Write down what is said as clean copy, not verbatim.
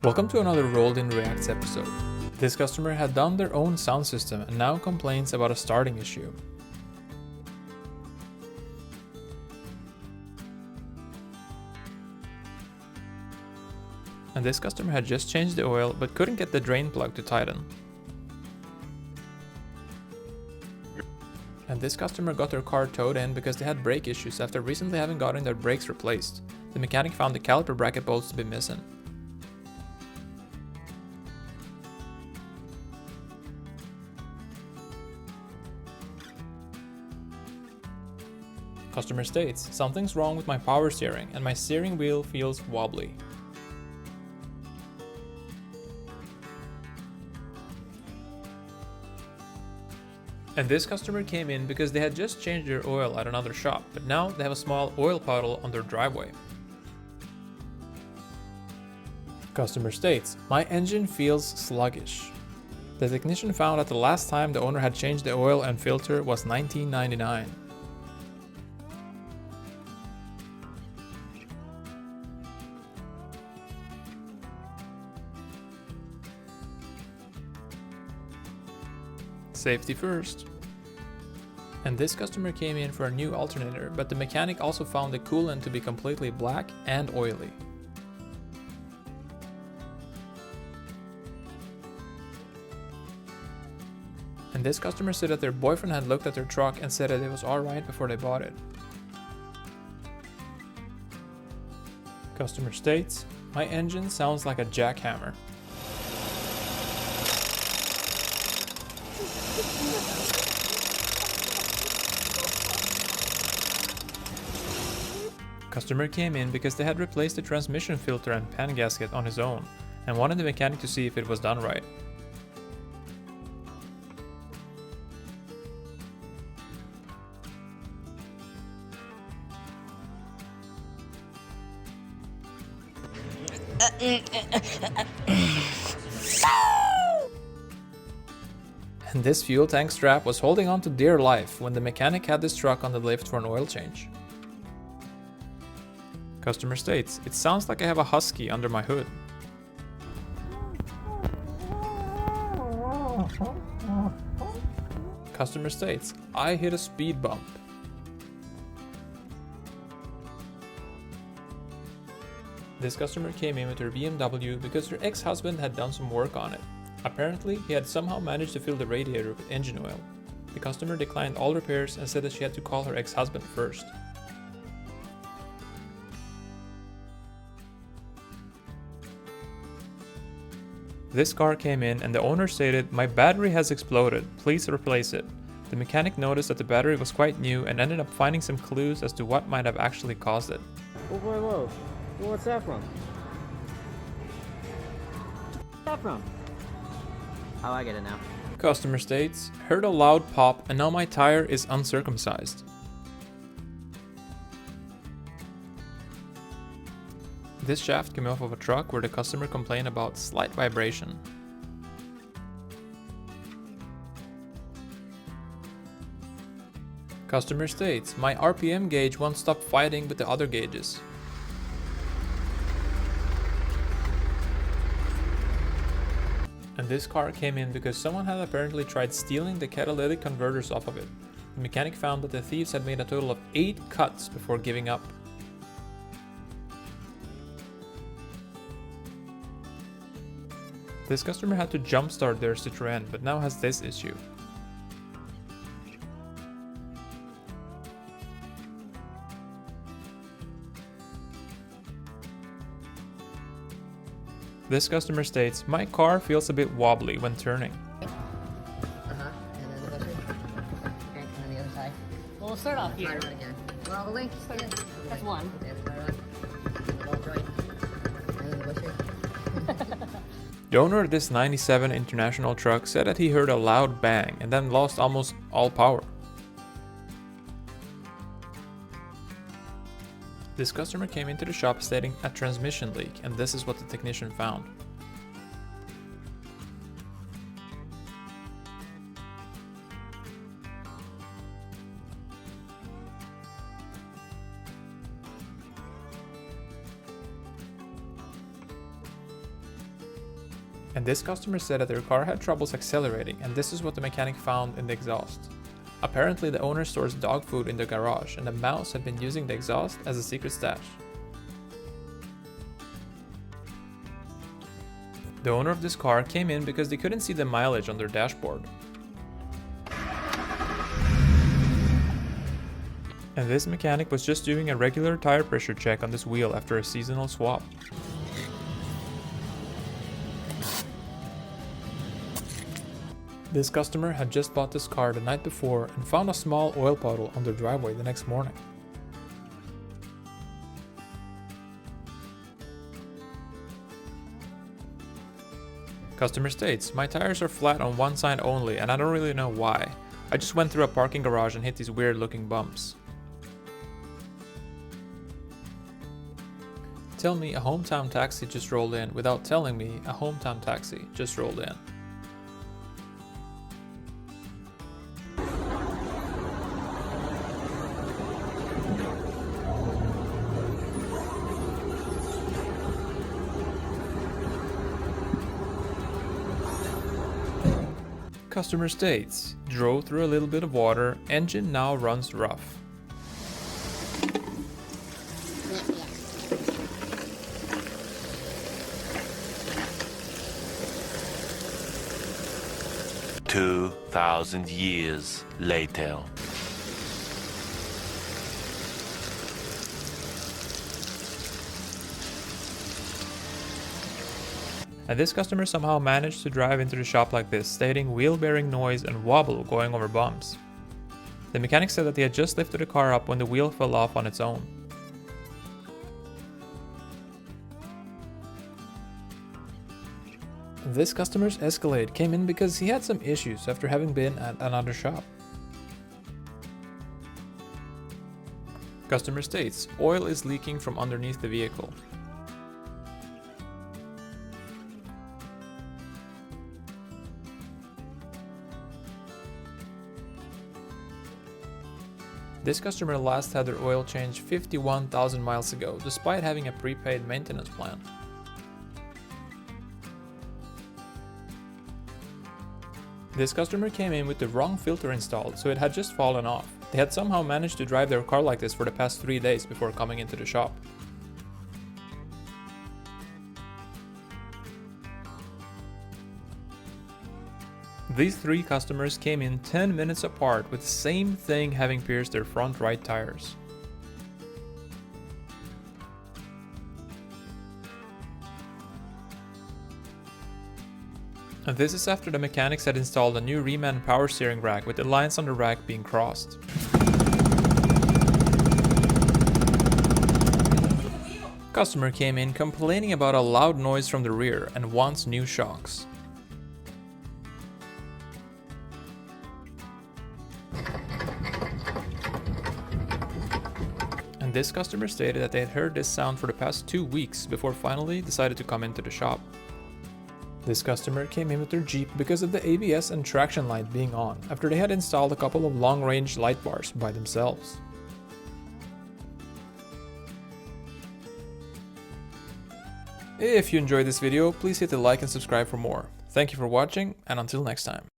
Welcome to another Rolled in Reacts episode. This customer had done their own sound system and now complains about a starting issue. And this customer had just changed the oil but couldn't get the drain plug to tighten. And this customer got their car towed in because they had brake issues after recently having gotten their brakes replaced. The mechanic found the caliper bracket bolts to be missing. Customer states, something's wrong with my power steering and my steering wheel feels wobbly. And this customer came in because they had just changed their oil at another shop, but now they have a small oil puddle on their driveway. Customer states, my engine feels sluggish. The technician found that the last time the owner had changed the oil and filter was 1999. Safety first. And this customer came in for a new alternator, but the mechanic also found the coolant to be completely black and oily. And this customer said that their boyfriend had looked at their truck and said that it was alright before they bought it. Customer states, my engine sounds like a jackhammer. Customer came in because they had replaced the transmission filter and pan gasket on his own and wanted the mechanic to see if it was done right. And this fuel tank strap was holding on to dear life when the mechanic had this truck on the lift for an oil change. Customer states, it sounds like I have a husky under my hood. Customer states, I hit a speed bump. This customer came in with her BMW because her ex-husband had done some work on it. Apparently, he had somehow managed to fill the radiator with engine oil. The customer declined all repairs and said that she had to call her ex-husband first. This car came in and the owner stated, my battery has exploded, please replace it. The mechanic noticed that the battery was quite new and ended up finding some clues as to what might have actually caused it. Whoa. What's that from? What's that from? Oh, I get it now. Customer states, heard a loud pop and now my tire is uncircumcised. This shaft came off of a truck where the customer complained about slight vibration. Customer states, my RPM gauge won't stop fighting with the other gauges. And this car came in because someone had apparently tried stealing the catalytic converters off of it. The mechanic found that the thieves had made a total of 8 cuts before giving up. This customer had to jumpstart their Citroën, but now has this issue. This customer states, my car feels a bit wobbly when turning. And then the bushes. Okay, and then the other side. Well, we'll start off Try here. to run again. Well, the link. That's one. Okay, let's try to run. Left, right. And then the bushes. The owner of this 97 International truck said that he heard a loud bang and then lost almost all power. This customer came into the shop stating a transmission leak, and this is what the technician found. And this customer said that their car had troubles accelerating, and this is what the mechanic found in the exhaust. Apparently the owner stores dog food in the garage, and the mouse had been using the exhaust as a secret stash. The owner of this car came in because they couldn't see the mileage on their dashboard. And this mechanic was just doing a regular tire pressure check on this wheel after a seasonal swap. This customer had just bought this car the night before and found a small oil puddle on their driveway the next morning. Customer states, "My tires are flat on one side only and I don't really know why. I just went through a parking garage and hit these weird looking bumps." Tell me a hometown taxi just rolled in without telling me a hometown taxi just rolled in. Customer states, "Drove through a little bit of water, engine now runs rough." Yeah. 2,000 years later. And this customer somehow managed to drive into the shop like this, stating wheel bearing noise and wobble going over bumps. The mechanic said that they had just lifted the car up when the wheel fell off on its own. This customer's Escalade came in because he had some issues after having been at another shop. Customer states, "Oil is leaking from underneath the vehicle." This customer last had their oil changed 51,000 miles ago, despite having a prepaid maintenance plan. This customer came in with the wrong filter installed, so it had just fallen off. They had somehow managed to drive their car like this for the past 3 days before coming into the shop. These 3 customers came in 10 minutes apart with the same thing having pierced their front right tires. And this is after the mechanics had installed a new reman power steering rack with the lines on the rack being crossed. Customer came in complaining about a loud noise from the rear and wants new shocks. And this customer stated that they had heard this sound for the past 2 weeks before finally decided to come into the shop. This customer came in with their Jeep because of the ABS and traction light being on after they had installed a couple of long-range light bars by themselves. If you enjoyed this video, please hit the like and subscribe for more. Thank you for watching, and until next time.